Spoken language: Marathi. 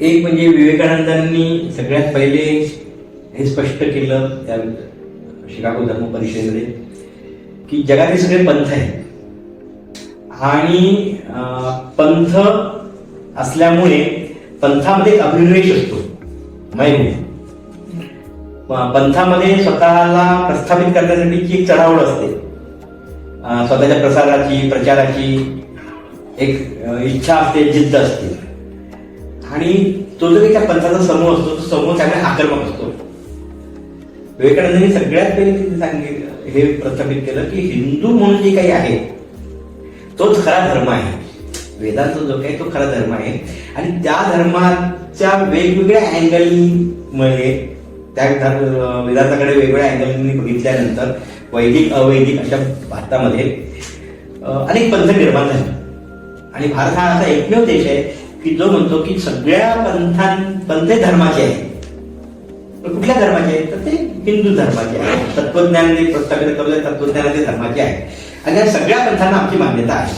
एक म्हणजे विवेकानंदांनी सगळ्यात पहिले हे स्पष्ट केलं त्या शिकागो धर्म परिषदेमध्ये की जगातील सगळे पंथ आहेत आणि पंथ असल्यामुळे पंथामध्ये एक अभिनिवेश असतो. पंथामध्ये स्वतःला प्रस्थापित करण्यासाठीची एक चढावड असते, स्वतःच्या प्रसाराची प्रचाराची एक इच्छा असते, जिद्द असते आणि तो जो काही त्या पंथाचा समूह असतो तो समूह चांगला आक्रमक असतो. विवेकानंदांनी सगळ्यात पहिले सांगितलं, हे प्रस्थापित केलं की हिंदू म्हणून जे काही आहे तोच खरा धर्म आहे. वेदांचा जो काही तो खरा धर्म आहे आणि त्या धर्माच्या वेगवेगळ्या अँगलमुळे त्या वेदांताकडे वेगवेगळ्या अँगलनी बघितल्यानंतर वैदिक अवैदिक अशा भारतामध्ये अनेक पंथ निर्माण झाले आणि भारत हा असा एकमेव देश आहे की जो म्हणतो की सगळ्या पंथ धर्माचे आहे. कुठल्या धर्माचे आहे तर ते हिंदू धर्माचे आहे. तत्वज्ञानाने प्रस्थापित केलेल्या तत्वज्ञानाचे धर्माचे आहे आणि या सगळ्या पंथांना आमची मान्यता आहे.